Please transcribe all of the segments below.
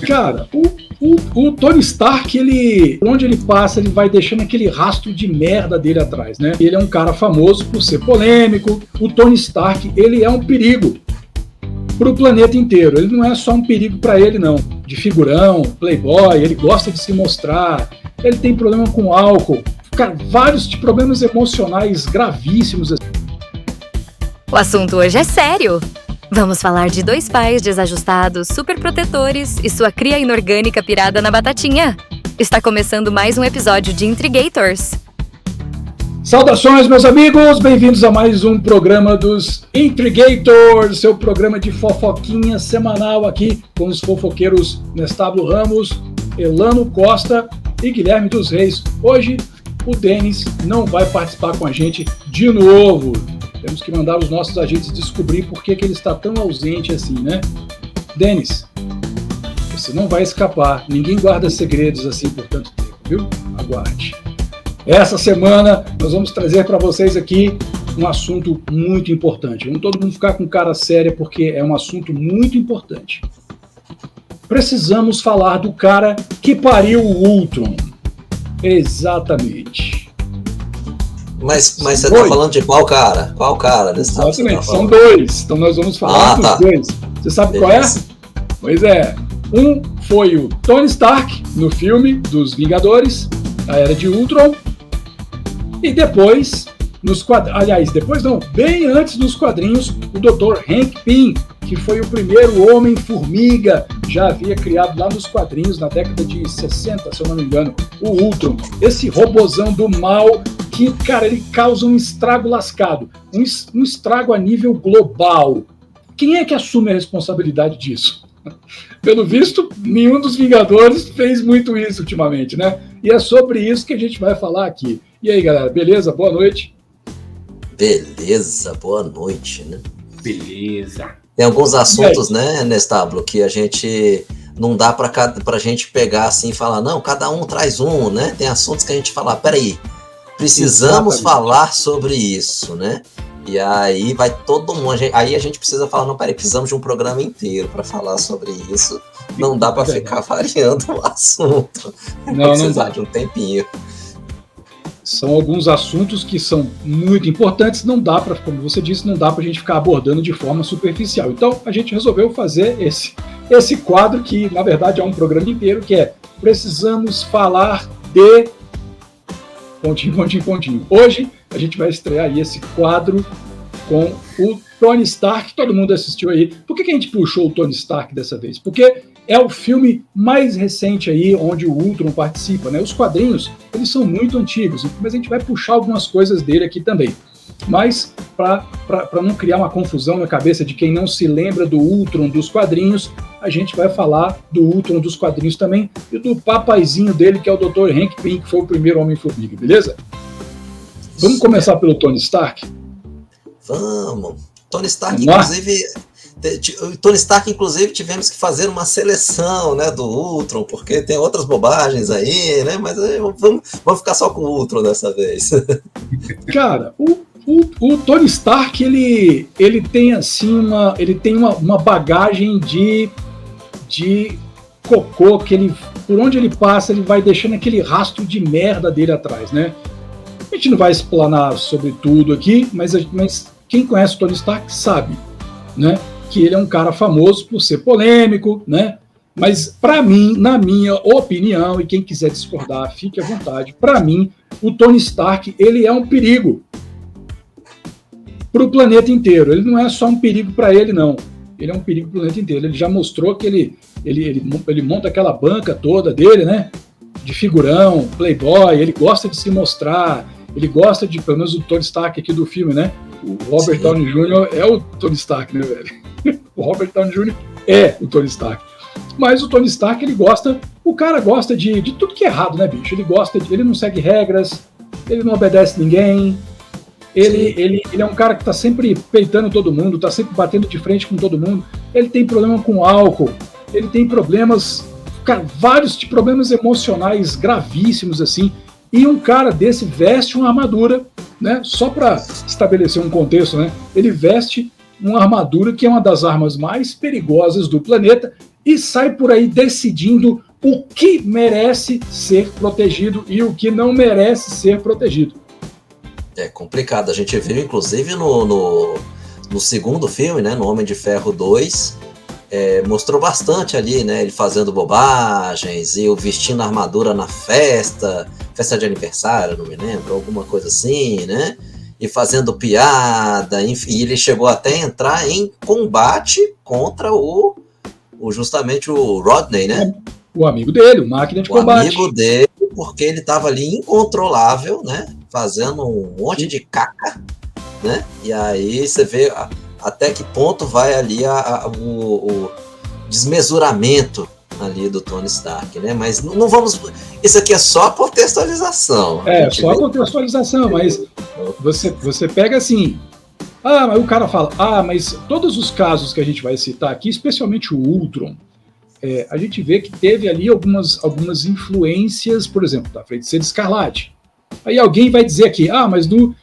Cara, o Tony Stark, onde ele passa, ele vai deixando aquele rastro de merda dele atrás, né? Ele é um cara famoso por ser polêmico. O Tony Stark, ele é um perigo pro planeta inteiro. Ele não é só um perigo para ele, não. De figurão, playboy, ele gosta de se mostrar, ele tem problema com álcool, cara, vários problemas emocionais gravíssimos. O assunto hoje é sério. Vamos falar de dois pais desajustados, super protetores e sua cria inorgânica pirada na batatinha. Está começando mais um episódio de Intrigators. Saudações, meus amigos! Bem-vindos a mais um programa dos Intrigators, seu programa de fofoquinha semanal aqui com os fofoqueiros Nestábulo Ramos, Elano Costa e Guilherme dos Reis. Hoje, o Denis não vai participar com a gente de novo. Temos que mandar os nossos agentes descobrir por que ele está tão ausente assim, né? Denis, você não vai escapar. Ninguém guarda segredos assim por tanto tempo, viu? Aguarde. Essa semana nós vamos trazer para vocês aqui um assunto muito importante. Vamos todo mundo ficar com cara séria porque é um assunto muito importante. Precisamos falar do cara que pariu o Ultron. Exatamente. Mas você tá falando de qual cara? Qual cara? Exatamente, são dois. Então nós vamos falar dos dois. Você sabe qual é? Pois é. Um foi o Tony Stark, no filme dos Vingadores, a Era de Ultron. E depois, bem antes dos quadrinhos, o Dr. Hank Pym, que foi o primeiro Homem-Formiga, já havia criado lá nos quadrinhos, na década de 60, se eu não me engano, o Ultron. Esse robozão do mal que, cara, ele causa um estrago lascado, um estrago a nível global. Quem é que assume a responsabilidade disso? Pelo visto, nenhum dos Vingadores fez muito isso ultimamente, né? E é sobre isso que a gente vai falar aqui. E aí, galera, beleza? Boa noite. Beleza, boa noite, né? Beleza. Tem alguns assuntos, né, Nestábulo, que a gente não dá pra gente pegar assim e falar, não, cada um traz um, né? Tem assuntos que a gente fala, peraí, precisamos falar sobre isso, né? E aí vai todo mundo, aí a gente precisa falar, não, peraí, precisamos de um programa inteiro para falar sobre isso. Não dá para ficar variando o assunto. Não precisar dá. De um tempinho. São alguns assuntos que são muito importantes, não dá para, como você disse, não dá para a gente ficar abordando de forma superficial. Então, a gente resolveu fazer esse quadro que, na verdade, é um programa inteiro, que é Precisamos Falar de... Pontinho. Hoje, a gente vai estrear aí esse quadro com o Tony Stark, todo mundo assistiu aí. Por que a gente puxou o Tony Stark dessa vez? Porque é o filme mais recente aí onde o Ultron participa, né? Os quadrinhos, eles são muito antigos, mas a gente vai puxar algumas coisas dele aqui também. Mas, para não criar uma confusão na cabeça de quem não se lembra do Ultron dos quadrinhos, a gente vai falar do Ultron dos quadrinhos também e do papaizinho dele, que é o Dr. Hank Pym, que foi o primeiro Homem-Formiga, beleza? Vamos começar pelo Tony Stark? Vamos. Tony Stark, inclusive, tivemos que fazer uma seleção, né, do Ultron, porque tem outras bobagens aí, né? Mas vamos ficar só com o Ultron dessa vez. Cara, o Tony Stark, ele tem assim uma bagagem de cocô que por onde ele passa, ele vai deixando aquele rastro de merda dele atrás, né? A gente não vai explanar sobre tudo aqui, mas quem conhece o Tony Stark sabe, né, que ele é um cara famoso por ser polêmico, né? Mas para mim, na minha opinião, e quem quiser discordar, fique à vontade, para mim, o Tony Stark, ele é um perigo para o planeta inteiro. Ele não é só um perigo para ele, não. Ele é um perigo para o planeta inteiro. Ele já mostrou que ele monta aquela banca toda dele, né? De figurão, playboy, ele gosta de se mostrar, ele gosta de, pelo menos o Tony Stark aqui do filme, né? O Robert Downey Jr. é o Tony Stark, né, velho? O Robert Downey Jr. é o Tony Stark. Mas o Tony Stark, o cara gosta de tudo que é errado, né, bicho? Ele não segue regras, ele não obedece ninguém, ele é um cara que tá sempre peitando todo mundo, tá sempre batendo de frente com todo mundo, ele tem problema com álcool, ele tem problemas, cara, vários problemas emocionais gravíssimos, assim, e um cara desse veste uma armadura, né, só para estabelecer um contexto, né, ele veste uma armadura que é uma das armas mais perigosas do planeta e sai por aí decidindo o que merece ser protegido e o que não merece ser protegido. É complicado. A gente viu, inclusive, no segundo filme, né, no Homem de Ferro 2, mostrou bastante ali, né, ele fazendo bobagens e o vestindo armadura na festa de aniversário, não me lembro, alguma coisa assim, né, e fazendo piada, enfim, e ele chegou até a entrar em combate contra justamente o Rodney, né? O amigo dele, o máquina de combate. O amigo dele, porque ele estava ali incontrolável, né, fazendo um monte de caca, né, e aí você vê até que ponto vai ali o desmesuramento ali do Tony Stark, né? Mas não vamos... Isso aqui é só contextualização. Só contextualização, mas você pega assim... mas o cara fala... mas todos os casos que a gente vai citar aqui, especialmente o Ultron, a gente vê que teve ali algumas influências, por exemplo, da Feiticeira Escarlate. Aí alguém vai dizer aqui, mas no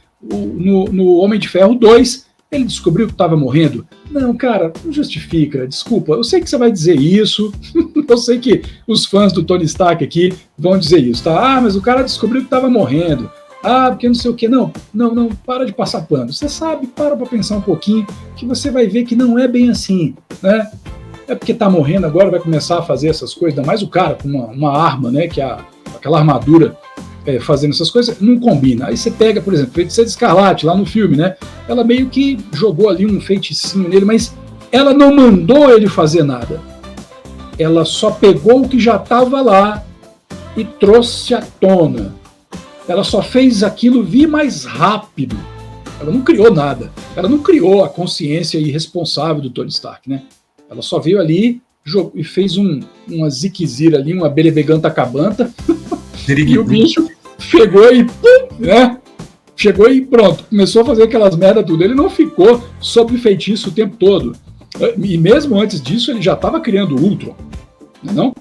Homem de Ferro 2... ele descobriu que estava morrendo. Não, cara, não justifica, desculpa. Eu sei que você vai dizer isso, eu sei que os fãs do Tony Stark aqui vão dizer isso, tá? Mas o cara descobriu que estava morrendo. Porque não sei o quê. Não, para de passar pano. Você sabe, para pensar um pouquinho, que você vai ver que não é bem assim, né? É porque tá morrendo agora, vai começar a fazer essas coisas, ainda mais o cara com uma arma, né? Que é aquela armadura fazendo essas coisas, não combina. Aí você pega, por exemplo, Feiticeira Escarlate, lá no filme, né? Ela meio que jogou ali um feiticinho nele, mas ela não mandou ele fazer nada. Ela só pegou o que já estava lá e trouxe à tona. Ela só fez aquilo vir mais rápido. Ela não criou nada. Ela não criou a consciência irresponsável do Tony Stark, né? Ela só veio ali e fez uma ziquezira ali, uma belebeganta cabanta, e o bicho chegou e pum, né? Chegou e pronto, começou a fazer aquelas merda tudo. Ele não ficou sob feitiço o tempo todo. E mesmo antes disso, ele já estava criando o Ultron, não?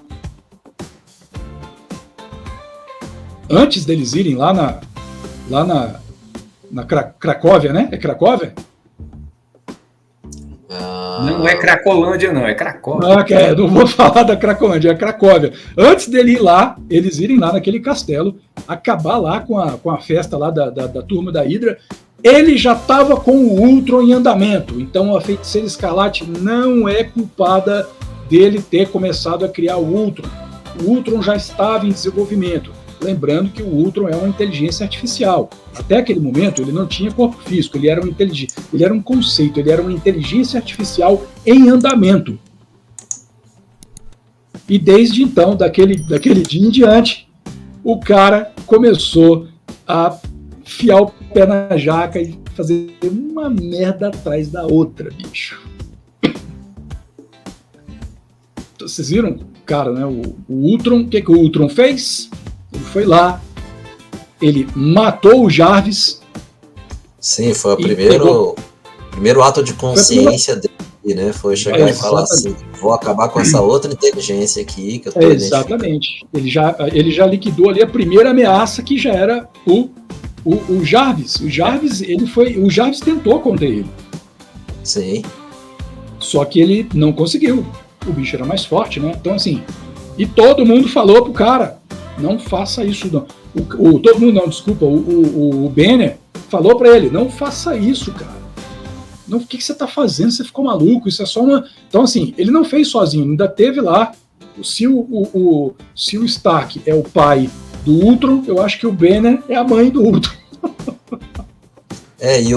Antes deles irem lá na Cracóvia, né? É Cracóvia? Não é Cracolândia, não, é Cracóvia. Não vou falar da Cracolândia, é Cracóvia. Antes eles irem lá naquele castelo, acabar lá com a festa lá da turma da Hydra, ele já estava com o Ultron em andamento. Então a Feiticeira Escarlate não é culpada dele ter começado a criar o Ultron. O Ultron já estava em desenvolvimento. Lembrando que o Ultron é uma inteligência artificial. Até aquele momento, ele não tinha corpo físico, ele era um conceito, ele era uma inteligência artificial em andamento. E desde então, daquele dia em diante, o cara começou a fiar o pé na jaca e fazer uma merda atrás da outra, bicho. Vocês viram, cara, né? O Ultron, o que o Ultron fez? Ele foi lá, ele matou o Jarvis. Sim, foi o primeiro ato de consciência dele, né? Foi chegar e falar assim, vou acabar com essa outra inteligência aqui que eu tô exatamente. Ele já liquidou ali a primeira ameaça, que já era o Jarvis. O Jarvis tentou conter ele. Sim. Só que ele não conseguiu. O bicho era mais forte, né? Então assim, e todo mundo falou pro cara, não faça isso, não. Todo mundo não, desculpa. O Banner falou pra ele, não faça isso, cara. Não, o que você tá fazendo? Você ficou maluco? Isso é só uma... Então, assim, ele não fez sozinho. Ainda teve lá... Se o Stark é o pai do Ultron, eu acho que o Banner é a mãe do Ultron. Ele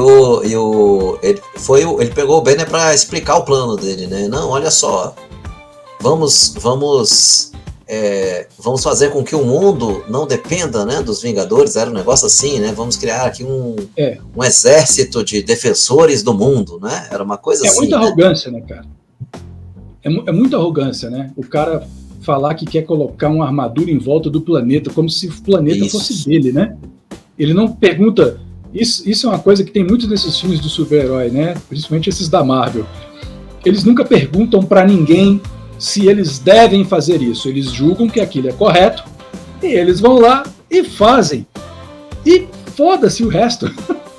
pegou o Banner pra explicar o plano dele, né? Não, olha só. Vamos fazer com que o mundo não dependa, né, dos Vingadores, era um negócio assim, né? Vamos criar aqui um exército de defensores do mundo, né? Era uma coisa assim. É muita arrogância, né, cara? É muita arrogância, né? O cara falar que quer colocar uma armadura em volta do planeta, como se o planeta fosse dele, né? Ele não pergunta... Isso é uma coisa que tem muito nesses filmes do super-herói, né? Principalmente esses da Marvel. Eles nunca perguntam pra ninguém se eles devem fazer isso. Eles julgam que aquilo é correto e eles vão lá e fazem. E foda-se o resto.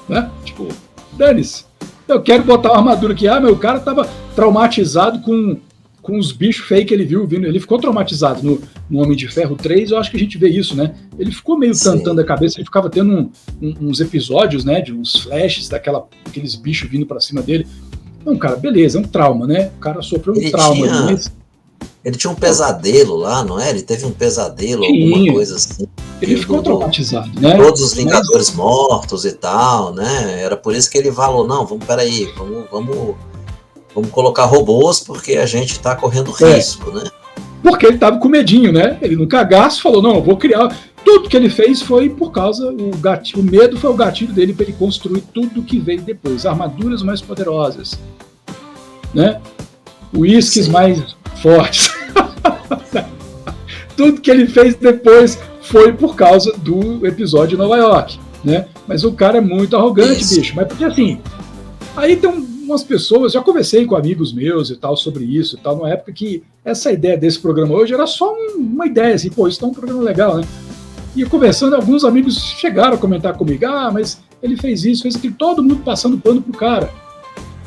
Né? Tipo, dane-se. Eu quero botar uma armadura aqui. Meu cara tava traumatizado com com os bichos feios que ele viu vindo. Ele ficou traumatizado no Homem de Ferro 3, eu acho que a gente vê isso, né? Ele ficou meio tantando a cabeça, ele ficava tendo uns episódios, né, de uns flashes daqueles bichos vindo pra cima dele. Não, cara, beleza, é um trauma, né? O cara sofreu um trauma. Ele tinha um pesadelo lá, não é? Ele teve um pesadelo, alguma coisa assim. Ele ficou traumatizado, né? Todos os Vingadores mortos e tal, né? Era por isso que ele falou, não, peraí, vamos colocar robôs porque a gente tá correndo risco, né? Porque ele tava com medinho, né? Ele no cagaço falou, não, eu vou criar... Tudo que ele fez foi por causa... O medo foi o gatilho dele para ele construir tudo que veio depois. Armaduras mais poderosas, né? Uísques mais fortes. Tudo que ele fez depois foi por causa do episódio em Nova York, né? Mas o cara é muito arrogante, bicho. Mas porque assim... Aí tem umas pessoas, já conversei com amigos meus e tal sobre isso e tal, numa época que essa ideia desse programa hoje era só uma ideia, assim, pô, isso tá um programa legal, né? E conversando, alguns amigos chegaram a comentar comigo, mas ele fez isso, fez aquilo, todo mundo passando pano pro cara,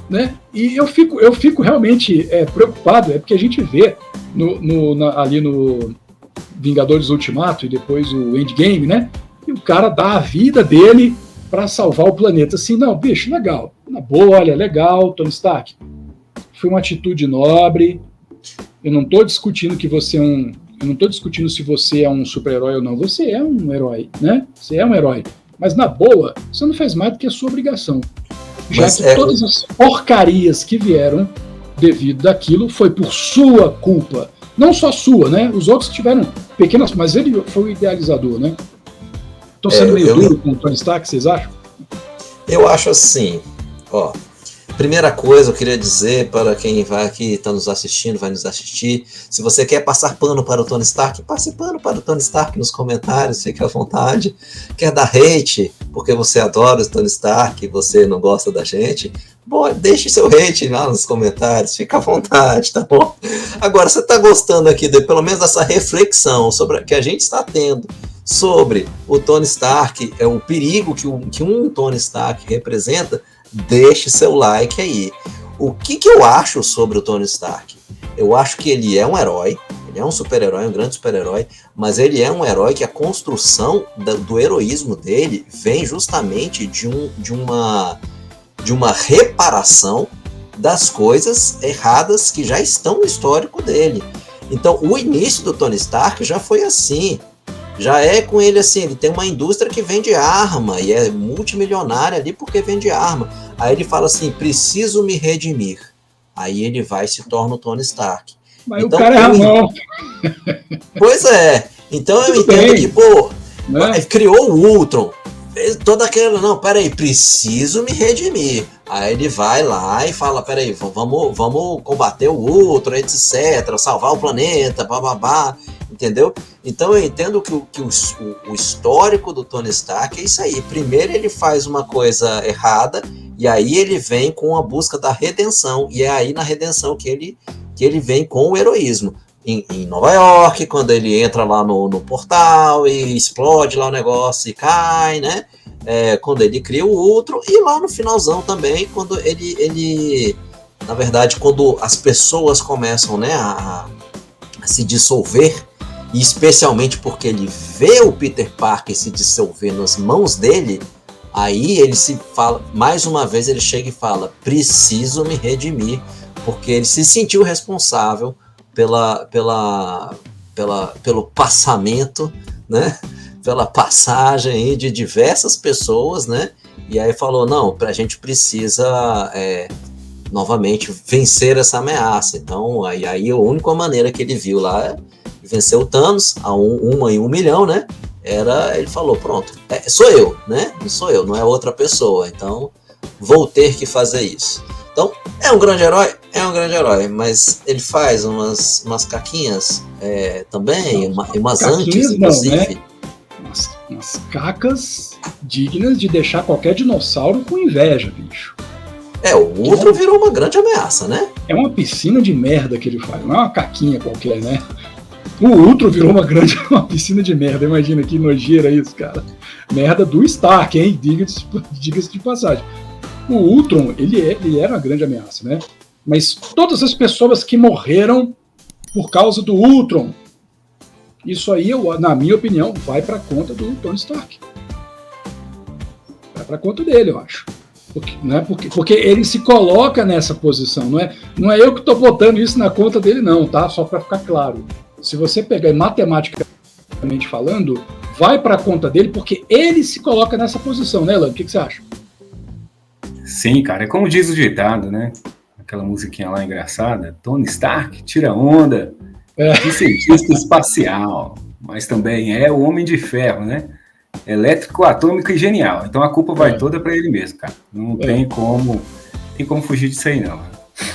né? E eu fico realmente preocupado, porque a gente vê ali no Vingadores Ultimato e depois o Endgame, né? E o cara dá a vida dele para salvar o planeta. Assim, não, bicho, legal. Na boa, olha, legal, Tony Stark. Foi uma atitude nobre. Eu não estou discutindo que você é um... Eu não estou discutindo se você é um super-herói ou não. Você é um herói, né? Você é um herói. Mas, na boa, você não fez mais do que a sua obrigação. Já que todas as porcarias que vieram devido daquilo foi por sua culpa. Não só sua, né? Os outros tiveram pequenas... Mas ele foi o idealizador, né? Estou sendo meio duro com o Tony Stark, vocês acham? Eu acho assim, ó. Primeira coisa, eu queria dizer para quem está nos assistindo, vai nos assistir, se você quer passar pano para o Tony Stark, passe pano para o Tony Stark nos comentários, fique à vontade. Quer dar hate, porque você adora o Tony Stark e você não gosta da gente, bom, deixe seu hate lá nos comentários, fica à vontade, tá bom? Agora, você está gostando aqui, pelo menos dessa reflexão sobre que a gente está tendo sobre o Tony Stark, o perigo que um Tony Stark representa, deixe seu like aí. O que eu acho sobre o Tony Stark? Eu acho que ele é um herói, ele é um super-herói, um grande super-herói, mas ele é um herói que a construção do heroísmo dele vem justamente de uma reparação das coisas erradas que já estão no histórico dele. Então, o início do Tony Stark já foi assim. Já é com ele assim, ele tem uma indústria que vende arma e é multimilionária ali porque vende arma. Aí ele fala assim, preciso me redimir. Aí ele vai e se torna o Tony Stark. Mas então, o cara é Ramon. Pois é. Então eu entendo que, pô, criou o Ultron. Fez toda aquela, não, peraí, preciso me redimir. Aí ele vai lá e fala, peraí, vamos combater o Ultron, etc, salvar o planeta, bababá. Entendeu? Então eu entendo que o histórico do Tony Stark é isso aí. Primeiro ele faz uma coisa errada e aí ele vem com a busca da redenção. E é aí na redenção que ele vem com o heroísmo. Em Nova York, quando ele entra lá no portal e explode lá o negócio e cai, né? Quando ele cria o Ultron e lá no finalzão também, quando ele na verdade, quando as pessoas começam, né, a se dissolver, e especialmente porque ele vê o Peter Parker se dissolver nas mãos dele, aí ele se fala, mais uma vez ele chega e fala, preciso me redimir, porque ele se sentiu responsável pelo passamento, né, pela passagem aí de diversas pessoas, né, e aí falou, não, a gente precisa novamente vencer essa ameaça. Então aí a única maneira que ele viu lá vencer o Thanos a uma em 1 milhão, né? Ele falou, pronto, sou eu, né? Não sou eu, não é outra pessoa. Então vou ter que fazer isso. Então é um grande herói, mas ele faz umas caquinhas também, umas antes, inclusive. Né? Umas cacas dignas de deixar qualquer dinossauro com inveja, bicho. O Ultron virou uma grande ameaça, né? É uma piscina de merda que ele faz, não é uma caquinha qualquer, né? O Ultron virou uma piscina de merda, imagina que nojeira isso, cara. Merda do Stark, hein? Diga-se de passagem. O Ultron, ele era uma grande ameaça, né? Mas todas as pessoas que morreram por causa do Ultron, isso aí, na minha opinião, vai para conta do Tony Stark. Vai para conta dele, eu acho. Porque ele se coloca nessa posição. Não é eu que estou botando isso na conta dele, não, tá? Só para ficar claro. Se você pegar matematicamente falando, vai para a conta dele porque ele se coloca nessa posição, né, Elan? O que você acha? Sim, cara, é como diz o ditado, né? Aquela musiquinha lá engraçada, Tony Stark tira onda de cientista espacial, mas também é o Homem de Ferro, né? Elétrico, atômico e genial. Então a culpa vai toda para ele mesmo, cara. Não tem como fugir disso aí, não.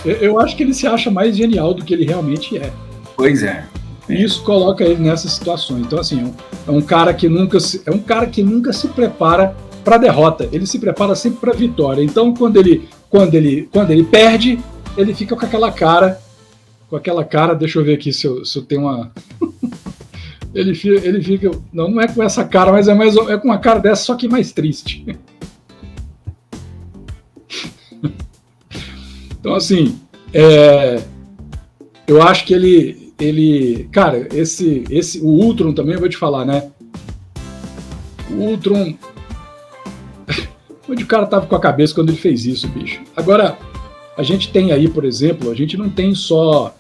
Eu acho que ele se acha mais genial do que ele realmente é. Pois é. E isso coloca ele nessas situações. Então, assim, é um cara que nunca se prepara para a derrota. Ele se prepara sempre para a vitória. Então, quando ele perde, ele fica com aquela cara. Deixa eu ver aqui se eu tenho uma. Ele fica. Não é com essa cara, mas é com uma cara dessa, só que mais triste. Então, assim, eu acho que ele. Cara, o Ultron também, eu vou te falar, né? O Ultron. Onde o cara tava com a cabeça quando ele fez isso, bicho? Agora, a gente tem aí, por exemplo, a gente não tem só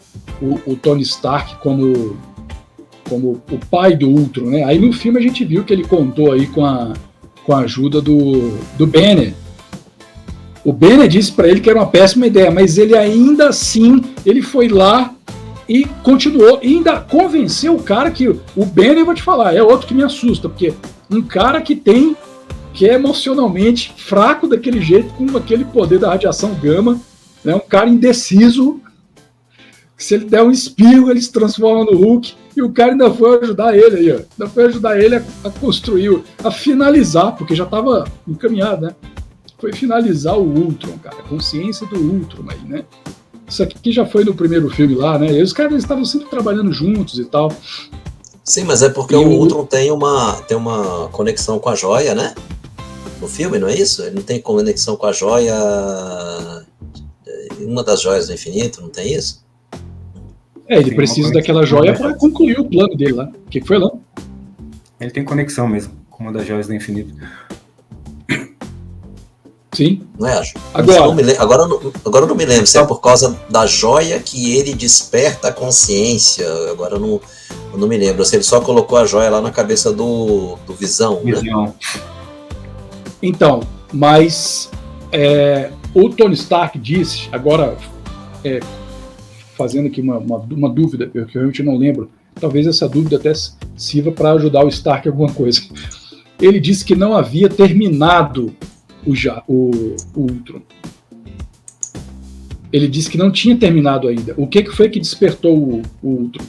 o Tony Stark como o pai do Ultron, né? Aí no filme a gente viu que ele contou aí com a ajuda do Banner. O Banner disse para ele que era uma péssima ideia, mas ele ainda assim, ele foi lá e continuou, e ainda convenceu o cara que o Banner, eu vou te falar, é outro que me assusta, porque um cara que é emocionalmente fraco daquele jeito, com aquele poder da radiação gama, né? Um cara indeciso, que se ele der um espirro, ele se transforma no Hulk, e o cara ainda foi ajudar ele aí, ó. Ainda foi ajudar ele a construir, a finalizar, porque já estava encaminhado, né? Foi finalizar o Ultron, cara, a consciência do Ultron aí, né? Isso aqui já foi no primeiro filme lá, né? E os caras estavam sempre trabalhando juntos e tal. Sim, mas é porque o Ultron tem uma conexão com a joia, né? No filme, não é isso? Ele não tem conexão com a joia... Uma das joias do infinito, não tem isso? Ele precisa daquela joia para concluir o plano dele lá. O que foi lá? Ele tem conexão mesmo com uma das joias do infinito. Sim. Não é, Acho? Agora eu não me lembro se é por causa da joia que ele desperta a consciência. Agora eu não me lembro. Se ele só colocou a joia lá na cabeça do Visão. Né? Então, mas o Tony Stark disse, agora fazendo aqui uma dúvida, eu realmente não lembro, talvez essa dúvida até sirva para ajudar o Stark em alguma coisa. Ele disse que não havia terminado o Ultron. Ele disse que não tinha terminado ainda. O que foi que despertou o Ultron?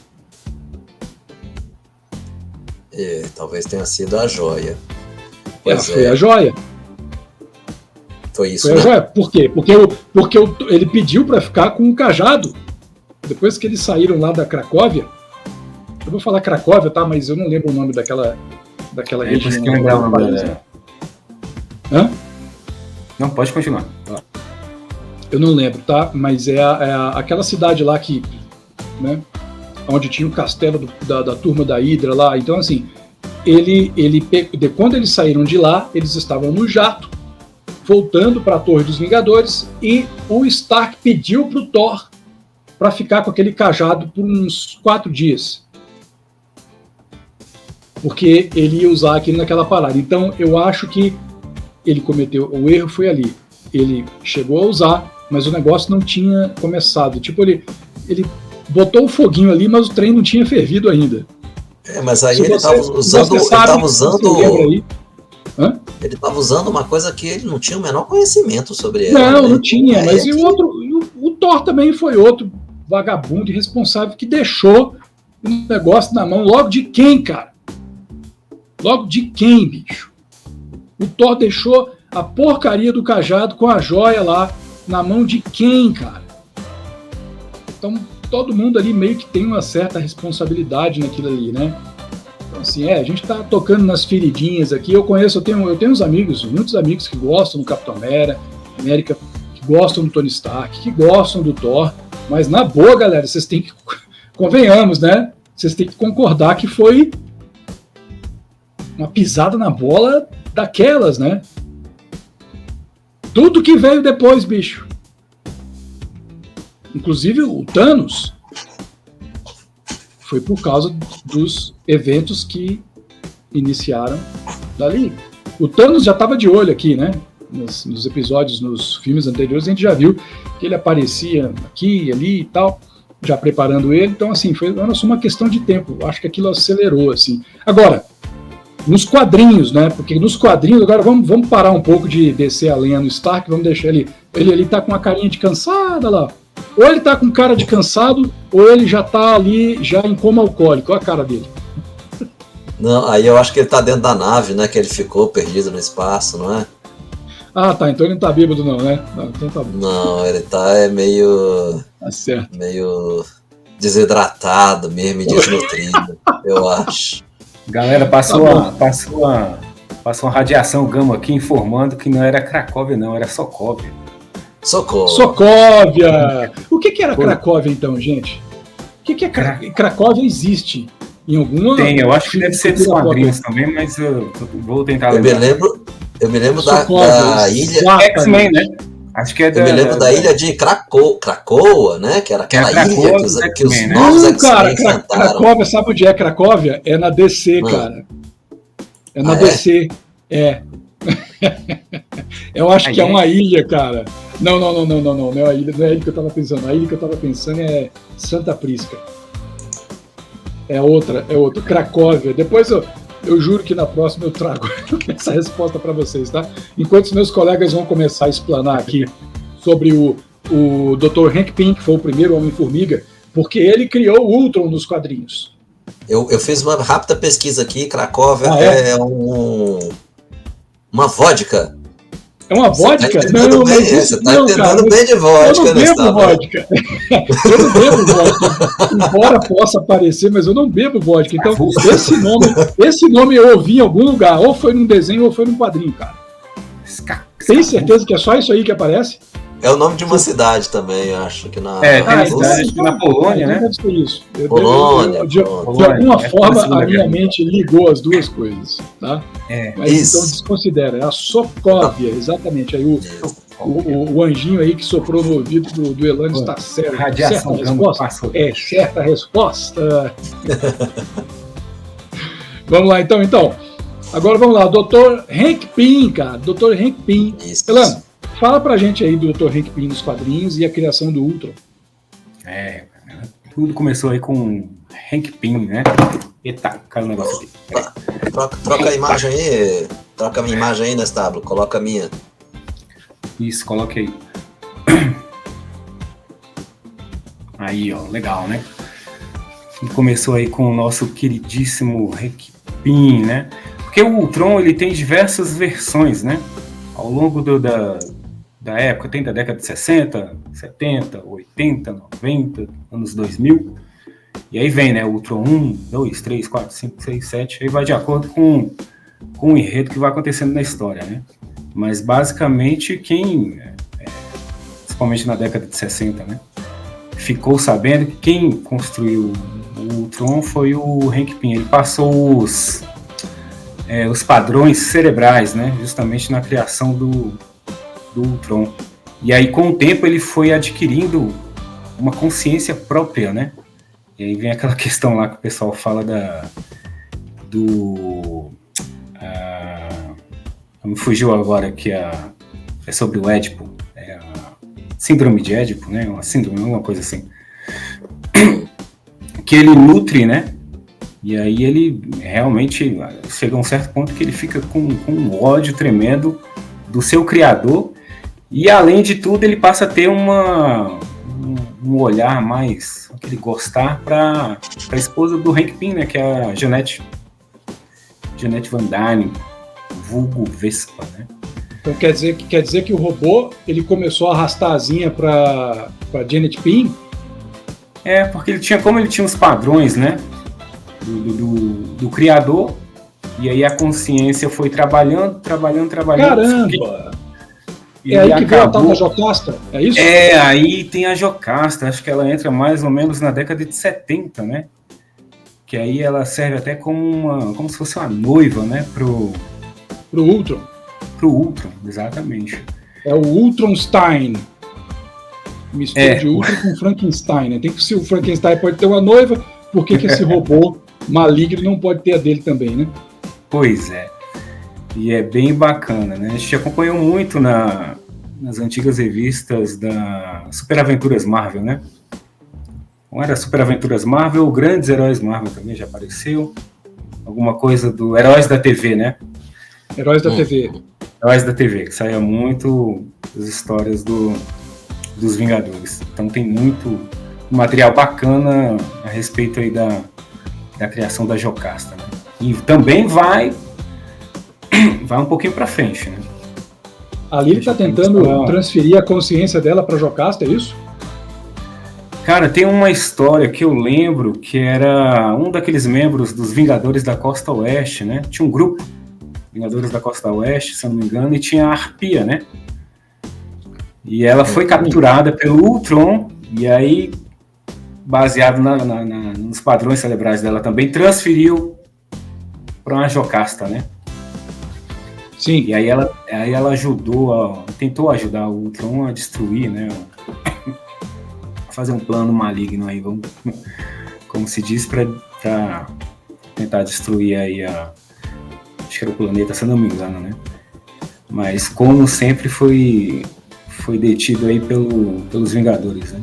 Talvez tenha sido a joia. Foi a joia. Foi isso, foi a joia. Por quê? Porque ele pediu para ficar com o cajado. Depois que eles saíram lá da Cracóvia, eu vou falar Cracóvia, tá? Mas eu não lembro o nome daquela região. Hã? Não, pode continuar. Eu não lembro, tá? Mas aquela cidade lá que, né, onde tinha o castelo da turma da Hydra lá. Então, assim, quando eles saíram de lá, eles estavam no jato, voltando para a Torre dos Vingadores, e o Stark pediu pro Thor para ficar com aquele cajado por uns 4 dias. Porque ele ia usar aquilo naquela parada. Então, eu acho que ele cometeu, o erro foi ali. Ele chegou a usar, mas o negócio não tinha começado. Tipo, ele botou o foguinho ali, mas o trem não tinha fervido ainda. Mas aí ele estava usando... Ele estava usando uma coisa que ele não tinha o menor conhecimento sobre ela. Não tinha, mas o Thor também foi outro vagabundo irresponsável que deixou o negócio na mão. Logo de quem, cara? Logo de quem, bicho? O Thor deixou a porcaria do cajado com a joia lá na mão de quem, cara? Então, todo mundo ali meio que tem uma certa responsabilidade naquilo ali, né? Então, assim, a gente tá tocando nas feridinhas aqui. Eu tenho uns amigos, muitos amigos que gostam do Capitão América, que que gostam do Tony Stark, que gostam do Thor, mas na boa, galera, vocês têm que, convenhamos, né? Vocês têm que concordar que foi uma pisada na bola daquelas, né? Tudo que veio depois, bicho. Inclusive o Thanos foi por causa dos eventos que iniciaram dali. O Thanos já estava de olho aqui, né? Nos episódios, nos filmes anteriores, a gente já viu que ele aparecia aqui, ali e tal, já preparando ele. Então, assim, foi uma questão de tempo. Acho que aquilo acelerou, assim. Agora, nos quadrinhos, né? Porque nos quadrinhos, agora vamos parar um pouco de descer a lenha no Stark, vamos deixar ele tá com uma carinha de cansada lá. Ou ele tá com cara de cansado, ou ele já tá ali, já em coma alcoólico. Olha a cara dele. Não, aí eu acho que ele tá dentro da nave, né? Que ele ficou perdido no espaço, não é? Ah, tá. Então ele não tá bêbado, não, né? Não, então tá bom. Não, ele tá meio. Tá certo. Meio desidratado mesmo e desnutrido, eu acho. Galera, passou uma radiação gama aqui informando que não era Cracóvia, não, era Sokovia. Sokovia! O que era Cracóvia, então, gente? O que é Cracóvia? Existe em alguma... Tem, eu acho que deve ser dos quadrinhos também, mas eu vou tentar lembrar. Eu me lembro da ilha... X-Men, né? Acho que é eu me lembro da ilha de Krakoa, né? Que era aquela ilha que os né? novos X-Men cara, enfrentaram. Cracóvia, sabe onde é Cracóvia? É na DC, cara. É na DC. É. Eu acho que é uma ilha, cara. Não é a ilha, não é a ilha que eu tava pensando. A ilha que eu tava pensando é Santa Prisca. É outra. Cracóvia. Depois eu juro que na próxima eu trago essa resposta para vocês, tá? Enquanto os meus colegas vão começar a explanar aqui sobre o Dr. Hank Pym, que foi o primeiro Homem-Formiga, porque ele criou o Ultron nos quadrinhos. Eu fiz uma rápida pesquisa aqui. Cracóvia é uma vodka. É uma vodka? Você tá entendendo bem de vodka, eu não bebo vodka. Eu não bebo vodka. Embora possa parecer, mas eu não bebo vodka. Então, esse nome eu ouvi em algum lugar. Ou foi num desenho ou foi num quadrinho, cara. Tem certeza que é só isso aí que aparece? É o nome de uma cidade também, eu acho. Que na cidade na Polônia, né? Deve ser isso. Polônia. De alguma forma, a minha mente ligou as duas coisas, tá? Mas isso. Então desconsidera. É a Sokovia, exatamente. Aí o anjinho aí que soprou no ouvido do Elano está certo. Radiação certa resposta. Certa resposta. Vamos lá, então. Agora vamos lá. Dr. Hank Pym, cara. Dr. Hank Pym. Elano, fala pra gente aí do Dr. Hank Pym nos quadrinhos e a criação do Ultron. Tudo começou aí com Hank Pym, né? Eita, caiu o negócio aqui. Troca a imagem aí. Troca a minha imagem aí, Nestábulo. Coloca a minha. Isso, coloque aí. Aí, ó, legal, né? E começou aí com o nosso queridíssimo Hank Pym, né? Porque o Ultron, ele tem diversas versões, né? Ao longo da época, tem da década de 60, 70, 80, 90, anos 2000. E aí vem, né, o Ultron 1, 2, 3, 4, 5, 6, 7. Aí vai de acordo com o enredo que vai acontecendo na história, né? Mas basicamente principalmente na década de 60, né? Ficou sabendo que quem construiu o Ultron foi o Hank Pym. Ele passou os padrões cerebrais, né? Justamente na criação do Ultron. E aí, com o tempo, ele foi adquirindo uma consciência própria, né? E aí vem aquela questão lá que o pessoal fala me fugiu agora, que é sobre o Édipo. É a síndrome de Édipo, né? Uma síndrome, alguma coisa assim. Que ele nutre, né? E aí ele realmente chega a um certo ponto que ele fica com um ódio tremendo do seu criador. E além de tudo, ele passa a ter um olhar mais, aquele gostar para a esposa do Hank Pym, né? Que é a Jeanette Van Dyne, vulgo Vespa, né? Então quer dizer que o robô ele começou a arrastar a asinha para Janet Pym? Porque como ele tinha os padrões, né? Do criador, e aí a consciência foi trabalhando. Caramba! É aí que veio a tal da Jocasta, é isso? Aí tem a Jocasta, acho que ela entra mais ou menos na década de 70, né? Que aí ela serve até como se fosse uma noiva, né? Pro Ultron. Pro Ultron, exatamente. É o Ultronstein. Mistura de Ultron com Frankenstein, né? Se o Frankenstein pode ter uma noiva, por que esse robô maligno não pode ter a dele também, né? Pois é. E é bem bacana, né? A gente acompanhou muito nas antigas revistas da Super Aventuras Marvel, né? Não era Super Aventuras Marvel, Grandes Heróis Marvel também já apareceu. Alguma coisa do Heróis da TV, né? Heróis da TV. Heróis da TV, que saía muito as histórias dos Vingadores. Então tem muito material bacana a respeito aí da criação da Jocasta, né? E também vai um pouquinho para frente, né? Ali ele está tentando transferir a consciência dela para Jocasta, é isso? Cara, tem uma história que eu lembro que era um daqueles membros dos Vingadores da Costa Oeste, né? Tinha um grupo, Vingadores da Costa Oeste, se eu não me engano, e tinha a Harpia, né? E ela foi capturada pelo Ultron, e aí, baseado nos padrões cerebrais dela também, transferiu para uma Jocasta, né? Sim. E aí ela tentou ajudar o Ultron a destruir, né? Fazer um plano maligno aí, como se diz, para tentar destruir aí acho que era o planeta, se eu não me engano, né? Mas como sempre foi detido aí pelos Vingadores, né?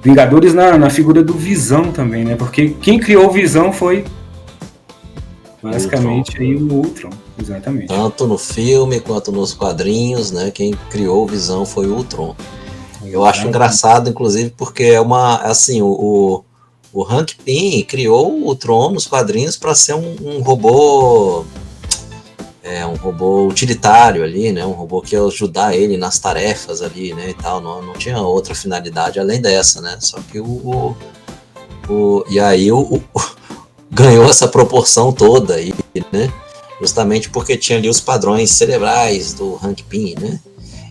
Vingadores na figura do Visão também, né? Porque quem criou o Visão foi basicamente aí o Ultron, exatamente. Tanto no filme quanto nos quadrinhos, né? Quem criou o Visão foi o Ultron. Eu acho engraçado, inclusive, porque o Hank Pym criou o Ultron nos quadrinhos para ser um robô, um robô utilitário ali, né? Um robô que ia ajudar ele nas tarefas ali, né? E tal. Não tinha outra finalidade além dessa, né? Só que e aí ganhou essa proporção toda aí, né? Justamente porque tinha ali os padrões cerebrais do Hank Pym, né?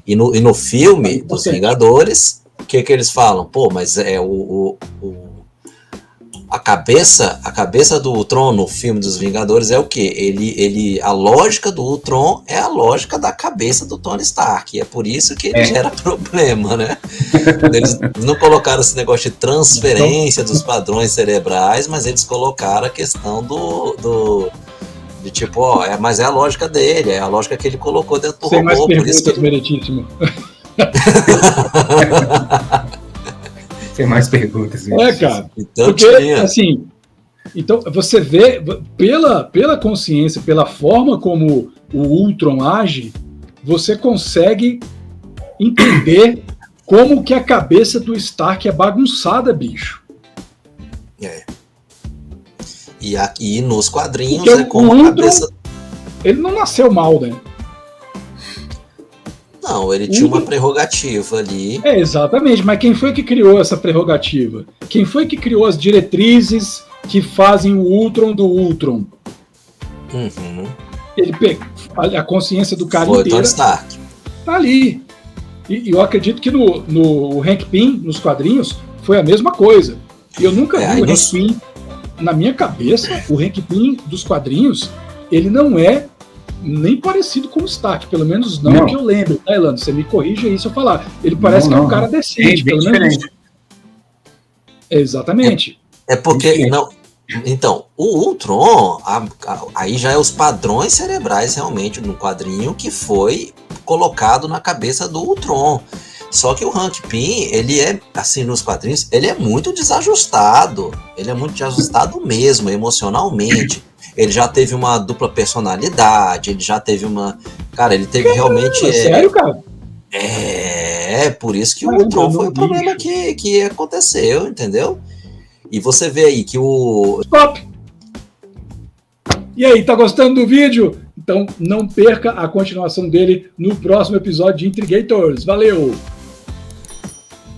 E no filme dos Vingadores, o que eles falam? Pô, mas a cabeça do Ultron no filme dos Vingadores é o quê? A lógica do Ultron é a lógica da cabeça do Tony Stark, e é por isso que ele gera problema, né? Eles não colocaram esse negócio de transferência dos padrões cerebrais, mas eles colocaram a questão de tipo, mas é a lógica dele, é a lógica que ele colocou dentro do Sem robô. Mais perguntas, por isso que... meritíssimo. Tem mais perguntas. Cara. Então, porque, assim, então você vê, pela consciência, pela forma como o Ultron age, você consegue entender como que a cabeça do Stark é bagunçada, bicho. E aqui nos quadrinhos porque é como a cabeça... Ele não nasceu mal, né? Não, ele tinha uma prerrogativa ali. Exatamente, mas quem foi que criou essa prerrogativa? Quem foi que criou as diretrizes que fazem o Ultron do Ultron? Uhum. Ele pega a consciência do cara foi inteira. Tony Stark. Tá ali. E eu acredito que no Hank Pym, nos quadrinhos, foi a mesma coisa. Eu nunca vi o Hank Pym. Na minha cabeça, o Hank Pym dos quadrinhos, ele não é nem parecido com o Stark, pelo menos não que eu lembro. Tá, Elano? Você me corrige aí se eu falar. Ele parece que é um cara decente, pelo menos. Exatamente. É porque, não... Então, o Ultron, aí já é os padrões cerebrais realmente no quadrinho que foi colocado na cabeça do Ultron. Só que o Hank Pym, ele é, assim, nos quadrinhos, ele é muito desajustado. Ele é muito desajustado mesmo, emocionalmente. Ele já teve uma dupla personalidade, ele já teve uma... Cara, ele teve realmente... Sério, cara? Por isso que o Ultron foi o problema que aconteceu, entendeu? E você vê aí que o... Stop! E aí, tá gostando do vídeo? Então não perca a continuação dele no próximo episódio de Intrigators. Valeu!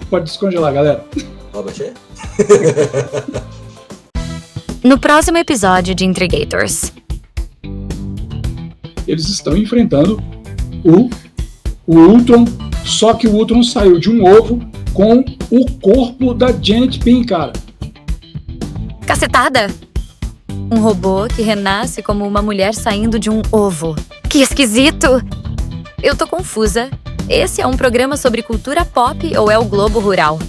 Pode descongelar, galera. Pode baixar? No próximo episódio de Intrigators. Eles estão enfrentando o o Ultron, só que o Ultron saiu de um ovo com o corpo da Janet Pym, cara. Cacetada! Um robô que renasce como uma mulher saindo de um ovo. Que esquisito! Eu tô confusa. Esse é um programa sobre cultura pop ou é o Globo Rural?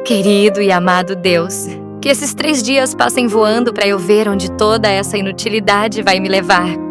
Querido e amado Deus, que esses 3 dias passem voando para eu ver onde toda essa inutilidade vai me levar.